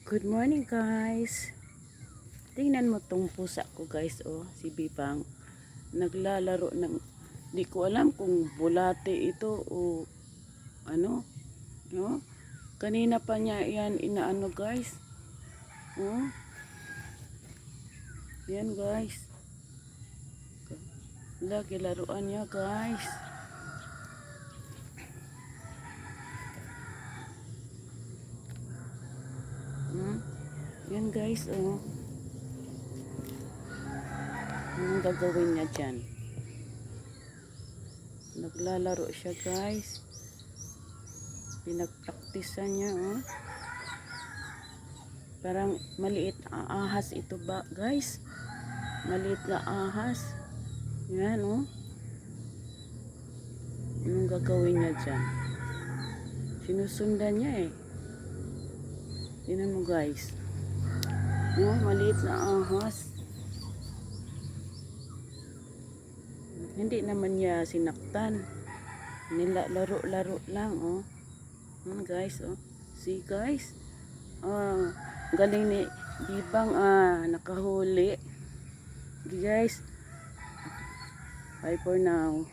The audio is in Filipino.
Good morning guys. Tingnan mo tong pusa ko guys, oh, si Bibang. Naglalaro ng, di ko alam kung bulate ito o ano, no? Kanina pa niya yan inaano guys. Oh. Yan guys. Lagi laruan niya guys. Yan guys, oh. Anong gagawin niya dyan? Naglalaro siya guys. Pinagpraktisan niya, oh. Parang maliit na ahas ito ba guys? Maliit na ahas. Yan, oh. Anong gagawin niya dyan? Sinusundan niya eh. Tingnan mo guys. Oh, maliit na ahas. Hindi naman niya sinaktan. Laro-laro lang, oh. Guys, oh. See guys? Galing ni Bibang, nakahuli. Okay, guys. Bye for now.